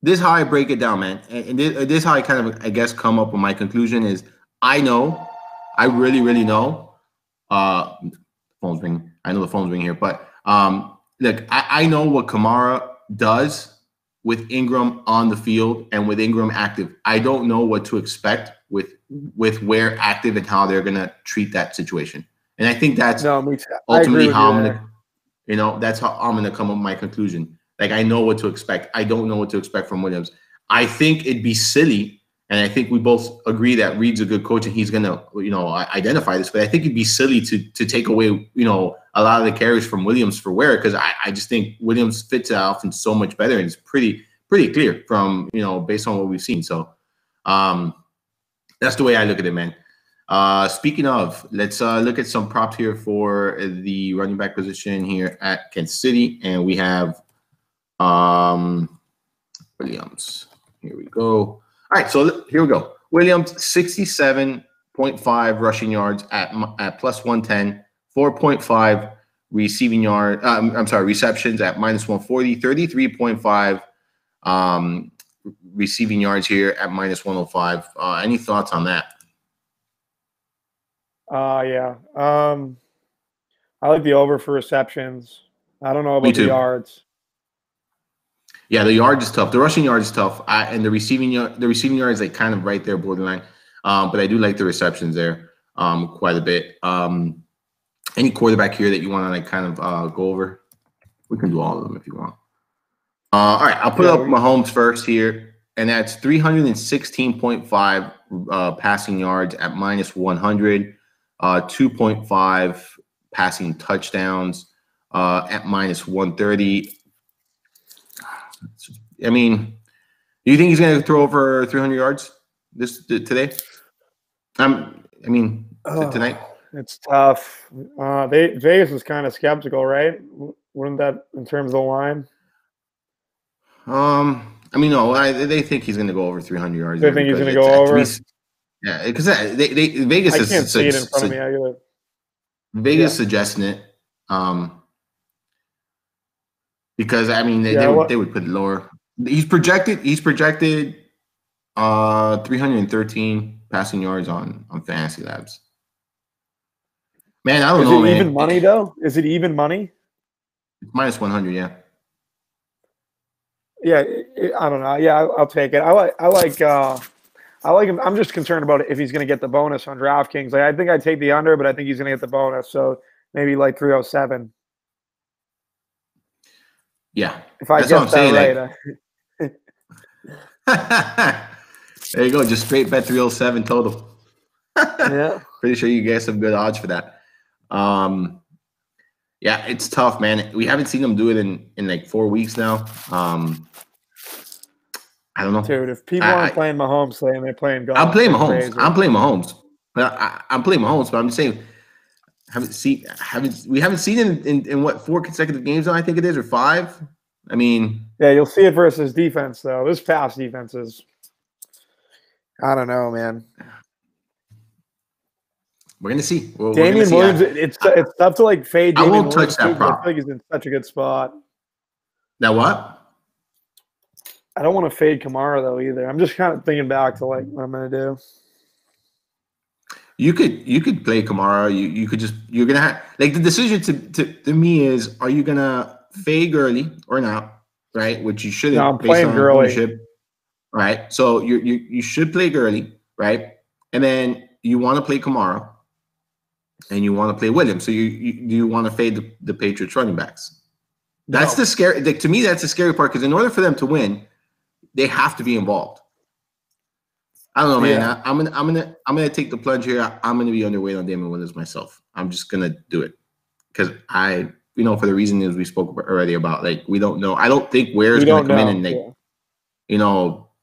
This is how I break it down, man. And this is how I kind of, I guess, come up with my conclusion is I really, really know. Phone's ringing. I know the phone's ringing here, but look, I know what Kamara does with Ingram on the field and with Ingram active. I don't know what to expect with Ware active and how they're gonna treat that situation. And I think that's ultimately how I'm gonna, that's how I'm gonna come up with my conclusion. Like I know what to expect. I don't know what to expect from Williams. I think it'd be silly, and I think we both agree that Reed's a good coach and he's gonna, identify this. But I think it'd be silly to take away, a lot of the carries from Williams for Ware because I just think Williams fits that offense so much better and it's pretty clear from based on what we've seen. So that's the way I look at it, man. Speaking of, let's look at some props here for the running back position here at Kansas City, and we have Williams. Here we go. All right, so here we go. Williams 67.5 rushing yards at plus 110, 4.5 receiving yard. Receptions at minus 140, 33.5 receiving yards here at minus 105. Any thoughts on that? Yeah. I like the over for receptions. I don't know about the yards. Yeah, the yard is tough. The rushing yard is tough, and the receiving yard is like kind of right there, borderline. But I do like the receptions there quite a bit. Any quarterback here that you want to like kind of go over? We can do all of them if you want. All right, I'll put up Mahomes first here, and that's 316.5 passing yards at minus 100, 2.5 passing touchdowns at minus 130. I mean, do you think he's going to throw over 300 yards today? Tonight? It's tough. Vegas is kind of skeptical, right? Wouldn't that in terms of the line? No. They think he's going to go over 300 yards. They think he's going to go over. Yeah, because Vegas. I can't see it in front of me. Vegas suggesting it. because I mean they would put it lower. He's projected 313 passing yards on Fantasy Labs. Man, I don't know, man. Is it even money though? Is it even money? Minus 100, yeah. Yeah, I don't know. Yeah, I'll take it. I like him. I'm just concerned about if he's going to get the bonus on DraftKings. Like, I think I'd take the under, but I think he's going to get the bonus. So maybe like 307. Yeah, if I get that right. There you go. Just straight bet 307 total. Yeah. Pretty sure you get some good odds for that. Yeah, it's tough, man. We haven't seen him do it in like 4 weeks now. I don't know. Dude, if people aren't playing Mahomes, saying they're playing golf. I'm playing Mahomes. I'm playing Mahomes. I'm playing Mahomes, but I'm just saying we haven't seen it in what 4 consecutive games now, I think it is, or 5. I mean, yeah, you'll see it versus defense though. This past defense is, I don't know, man. We're gonna see. Damian Williams, it's tough to like fade. I won't touch that prop. I think he's in such a good spot. Now what? I don't want to fade Kamara though either. I'm just kind of thinking back to like what I'm gonna do. You could play Kamara. You're gonna have like the decision to me is, are you gonna fade Gurley or not? Right, which you shouldn't. No, I'm playing Gurley. Right, so you should play Gurley, right, and then you want to play Kamara. And you want to play Williams, so you want to fade the Patriots running backs. That's the scary. Like, to me, that's the scary part, because in order for them to win, they have to be involved. I don't know, man. Yeah. I'm gonna take the plunge here. I'm gonna be underweight on Damian Williams myself. I'm just gonna do it because for the reason we spoke already about, like, we don't know. I don't think Ware's gonna come in and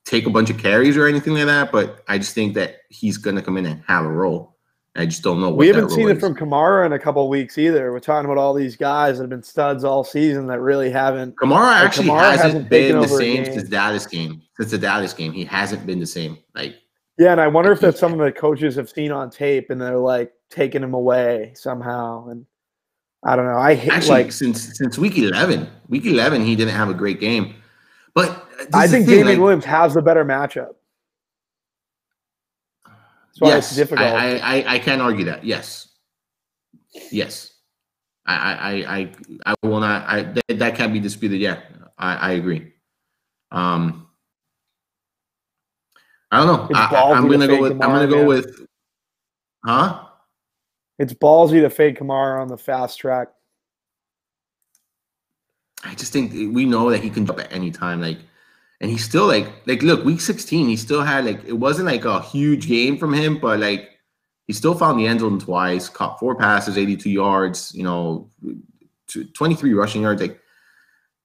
take a bunch of carries or anything like that. But I just think that he's gonna come in and have a role. I just don't know. We haven't seen it from Kamara in a couple of weeks either. We're talking about all these guys that have been studs all season that really haven't. Kamara actually hasn't been the same since Dallas game. Since the Dallas game, he hasn't been the same. Like, yeah, and I wonder if that's something that coaches have seen on tape and they're like taking him away somehow. And I don't know. I hate actually since week 11. Week 11, he didn't have a great game. But I think Damian Williams has the better matchup. So yes, it's difficult. I can't argue that. Yes. I will not. That can't be disputed. Yeah, I agree. I don't know. I'm gonna go with. Huh? It's ballsy to fade Kamara on the fast track. I just think we know that he can jump at any time. And he's still like look, week 16, he still had it wasn't like a huge game from him, but he still found the end zone twice, caught 4 passes, 82 yards, 23 rushing yards. Like,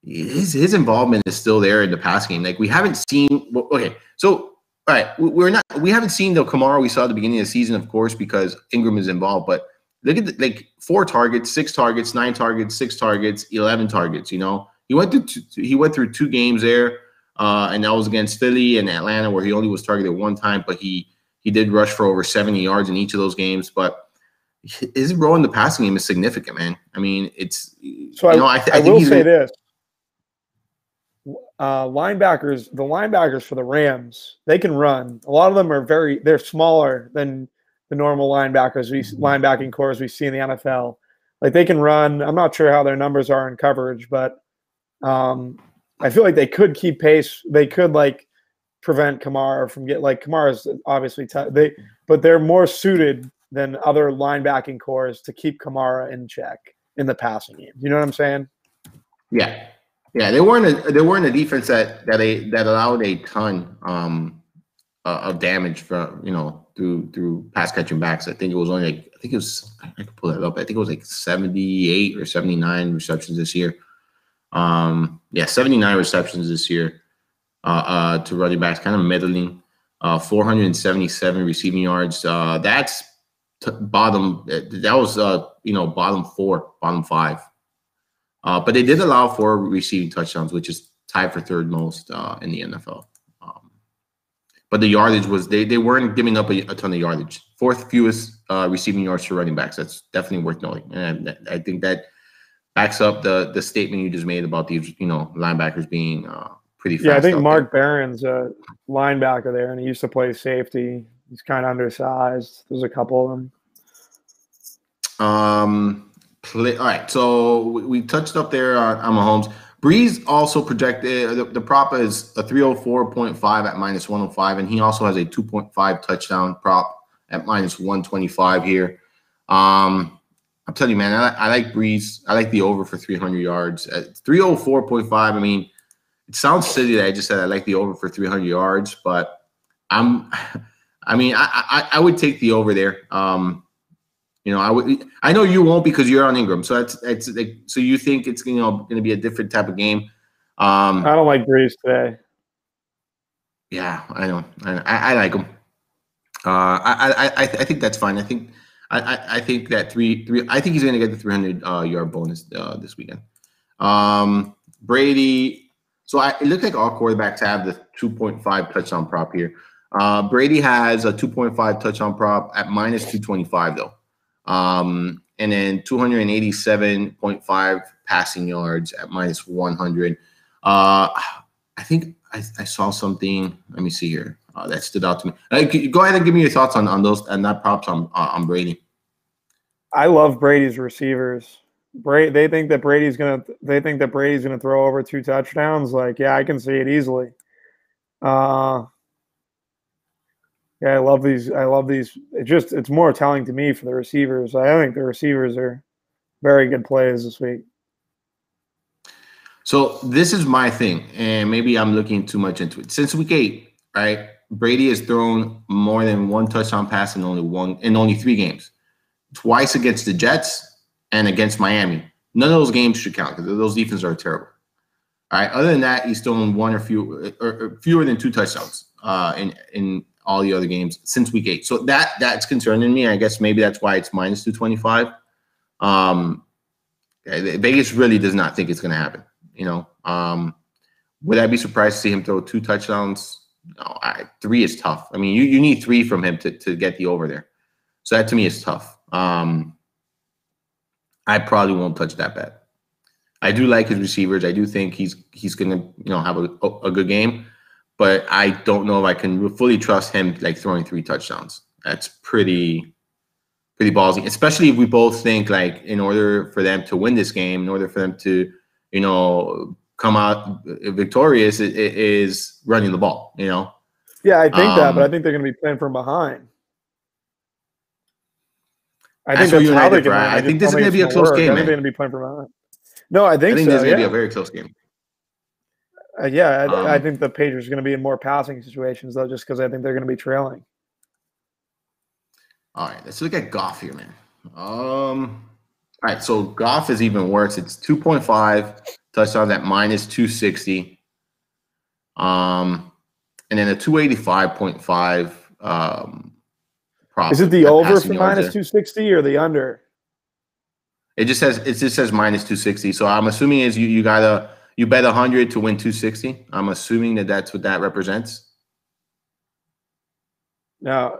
his involvement is still there in the pass game. Like, we haven't seen. Okay, so all right, we haven't seen the Kamara we saw at the beginning of the season, of course, because Ingram is involved. But look at 4 targets, 6 targets, 9 targets, 6 targets, 11 targets. He went through 2 games there. And that was against Philly and Atlanta, where he only was targeted 1 time, but he did rush for over 70 yards in each of those games. But his role in the passing game is significant, man. I mean, it's so. I will say this: linebackers, the linebackers for the Rams, they can run. A lot of them they're smaller than the normal linebacking cores we see in the NFL. Like, they can run. I'm not sure how their numbers are in coverage, but I feel like they could keep pace. They could prevent Kamara from Kamara's obviously but they're more suited than other linebacking cores to keep Kamara in check in the passing game. You know what I'm saying? Yeah. They weren't a defense that allowed a ton of damage from through pass catching backs. I think it was only I could pull that up. I think it was 78 or 79 receptions this year. 79 receptions this year to running backs, kind of middling. 477 receiving yards. That's bottom. That was bottom 4, bottom 5. But they did allow 4 receiving touchdowns, which is tied for 3rd most in the NFL. But the yardage was they weren't giving up a ton of yardage. 4th fewest receiving yards for running backs. That's definitely worth noting, and I think that backs up the statement you just made about these, linebackers being pretty fast. Yeah, I think out Mark there. Barron's a linebacker there, and he used to play safety. He's kind of undersized. There's a couple of them. All right, so we touched up there on Mahomes. Breeze also projected the prop is a 304.5 at minus 105, and he also has a 2.5 touchdown prop at minus 125 here. I'm telling you, man, I like Breeze. I like the over for 300 yards at 304.5. I mean, it sounds silly that I just said I like the over for 300 yards, but I would take the over there. I know you won't because you're on Ingram. So that's like, so you think it's going to be a different type of game. I don't like Breeze today. Yeah, I know. I like him. I think that's fine. I think that I think he's going to get the 300 yard bonus this weekend. Brady. So it looked like all quarterbacks have the 2.5 touchdown prop here. Brady has a 2.5 touchdown prop at minus 225 though. And then 287.5 passing yards at minus 100. I think I saw something. Let me see here. That stood out to me. Go ahead and give me your thoughts on those and that props on Brady. I love Brady's receivers. They think that Brady's gonna throw over 2 touchdowns. Like, yeah, I can see it easily. Yeah, I love these. It's more telling to me for the receivers. I think the receivers are very good plays this week. So this is my thing, and maybe I'm looking too much into it. Since week 8, right? Brady has thrown more than 1 touchdown pass in only 3 games. Twice against the Jets and against Miami. None of those games should count because those defenses are terrible. All right. Other than that, he's thrown 1 or fewer than 2 touchdowns in all the other games since week 8. So that's concerning me. I guess maybe that's why it's minus 225. Vegas really does not think it's going to happen. Would I be surprised to see him throw 2 touchdowns? No, 3 is tough. I mean, you need 3 from him to get the over there. So that to me is tough. I probably won't touch that bet. I do like his receivers. I do think he's going to have a good game, but I don't know if I can fully trust him like throwing 3 touchdowns. That's pretty ballsy, especially if we both think like in order for them to win this game, in order for them to come out victorious, it is running the ball. Yeah, I think that, but I think they're going to be playing from behind. I think that's how they're going to. I think this is going to be a close game. I think they're going to be playing from behind. No, I think this is going to be a very close game. I think the Patriots are going to be in more passing situations though, just because I think they're going to be trailing. All right, let's look at Goff here, man. All right, so Goff is even worse. It's 2.5 touchdowns at minus 260. And then a 285.5 profit. Is it the over for minus 260 or the under? It just says minus 260. So I'm assuming is you bet 100 to win 260. I'm assuming that's what that represents. No,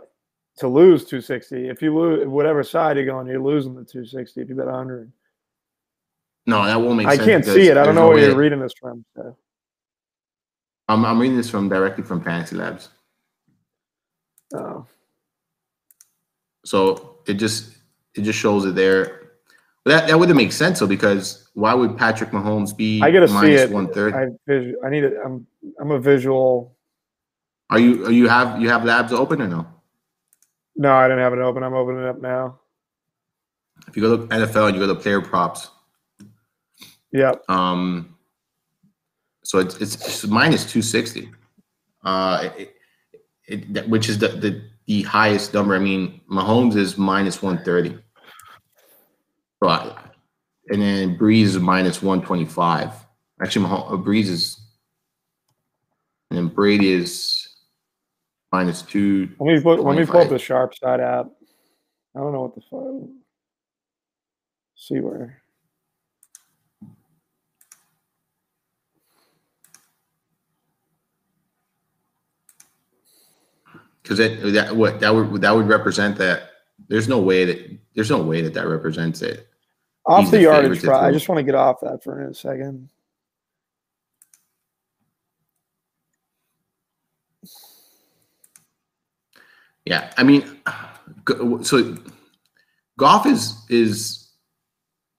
to lose 260. If you lose whatever side you're going, you're losing the 260 if you bet 100. No, that won't make sense. I can't see it. I don't know where you're reading this from. So. I'm reading this directly from Fantasy Labs. Oh. So it just shows it there. But that wouldn't make sense though, because why would Patrick Mahomes be? I gotta see it. 130? I need it. I'm a visual. You have Labs open or no? No, I didn't have it open. I'm opening it up now. If you go to NFL and you go to player props. Yep. So it's minus 260. Which is the highest number. I mean, Mahomes is minus 130. But and then Breeze is minus 125. Actually, Breeze is, and then Brady is minus 2. Let me pull up the Sharp Side app. I don't know what the fuck. See where. Because that would represent that there's no way that represents it. Off he's the the favorite yardage to prop. I throw. just want to get off that for a second. Yeah, I mean, so Goff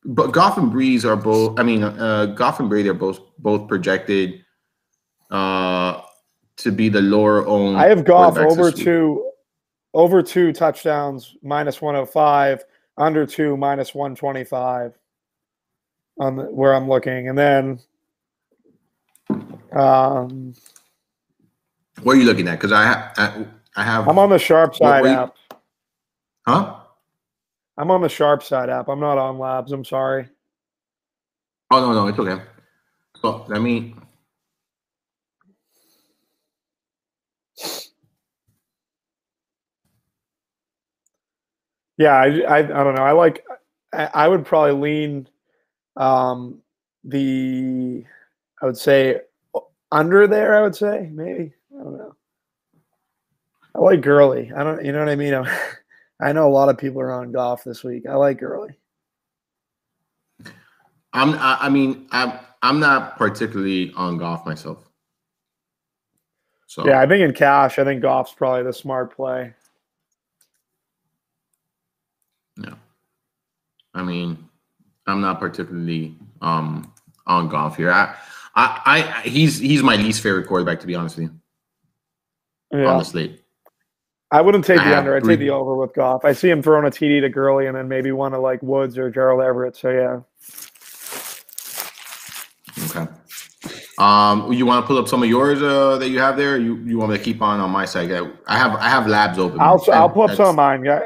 but Goff and Breeze are both. I mean, Goff and Brady are both projected to be the lower owned. I have Goff quarterbacks this week. over 2 touchdowns -105, under 2 -125 on where I'm looking, and then What are you looking at? Because I have. I'm on the Sharp Side app. Huh? I'm on the Sharp Side app. I'm not on Labs. I'm sorry. Oh no, it's okay. So let me. Yeah, I don't know. I would probably lean the I would say under there. I would say maybe. I don't know. I like Gurley. I don't. You know what I mean? I know a lot of people are on Goff this week. I like Gurley. I'm not particularly on Goff myself. So yeah, I think in cash, I think Goff's probably the smart play. Yeah, I mean, I'm not particularly on Goff here. He's my least favorite quarterback, to be honest with you. Yeah. On the slate. I wouldn't take the under. I'd take the over with Goff. I see him throwing a TD to Gurley and then maybe one to like Woods or Gerald Everett. So yeah. Okay. You want to pull up some of yours that you have there? You want me to keep on my side? I have Labs open. I'll pull up some of mine. Yeah,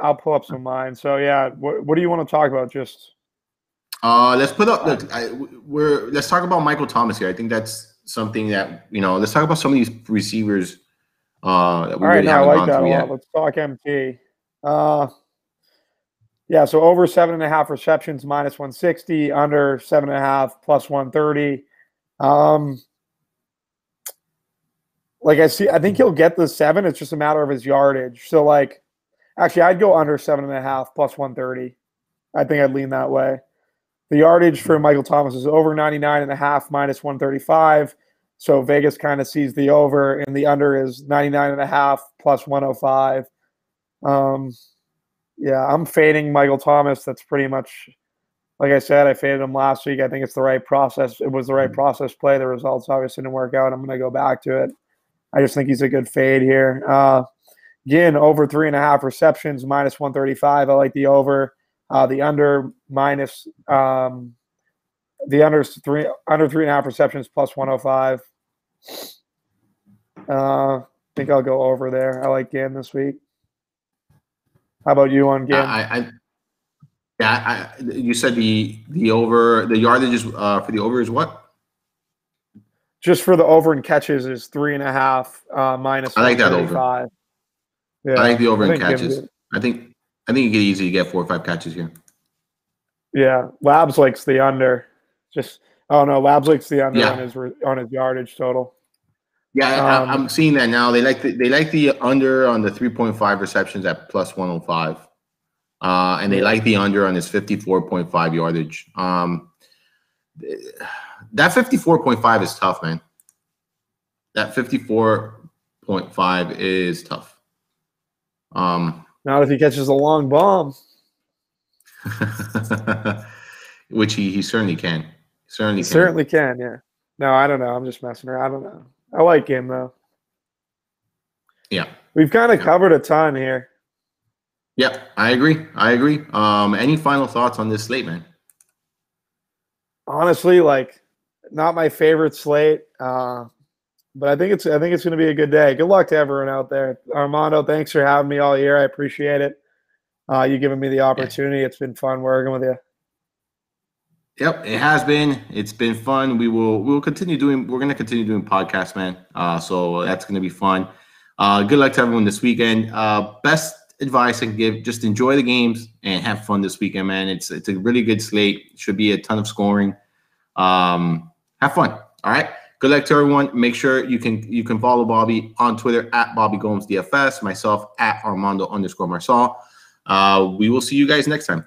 I'll pull up some of mine. So yeah, what do you want to talk about? Just let's put up. Look, let's talk about Michael Thomas here. I think that's something that let's talk about some of these receivers. That we really haven't gone through yet. Let's talk MT. Yeah, so over 7.5 receptions -160, under 7.5 +130. I think he'll get the 7. It's just a matter of his yardage. So actually, I'd go under 7.5 +130. I think I'd lean that way. The yardage for Michael Thomas is over 99.5 -135. So Vegas kind of sees the over, and the under is 99.5 +105. Yeah, I'm fading Michael Thomas. That's pretty much, like I said, I faded him last week. I think it's the right process. It was the right process play. The results obviously didn't work out. I'm going to go back to it. I just think he's a good fade here. Again, over 3.5 receptions -135. I like the over. The under under's under 3.5 receptions +105. I think I'll go over there. I like Ginn this week. How about you on Ginn? You said the over, the yardage is for the over is what? Just for the over and catches is 3.5 -135. I like that over. Yeah, I like the over and catches. I think you get easy to get 4 or 5 catches here. Yeah, Labs likes the under. Labs likes the under on his yardage total. Yeah, I'm seeing that now. They like the under on the 3.5 receptions at +105, and they like the under on his 54.5 yardage. That 54.5 is tough, man. That 54.5 is tough. Not if he catches a long bomb, which he certainly can. Certainly can. Yeah. No, I don't know. I'm just messing around. I don't know. I like him though. Yeah. We've kind of covered a ton here. Yep, I agree. Any final thoughts on this slate, man? Honestly, not my favorite slate, but I think it's going to be a good day. Good luck to everyone out there. Armando, thanks for having me all year. I appreciate it. You giving me the opportunity. Yeah. It's been fun working with you. Yep, it has been. It's been fun. We're continue doing. We're going to continue doing podcasts, man. So that's going to be fun. Good luck to everyone this weekend. Best advice I can give: just enjoy the games and have fun this weekend, man. It's a really good slate. Should be a ton of scoring. Have fun. All right. Good luck to everyone. Make sure you can follow Bobby on Twitter at Bobby Gomes DFS. Myself at Armando _Marsal. We will see you guys next time.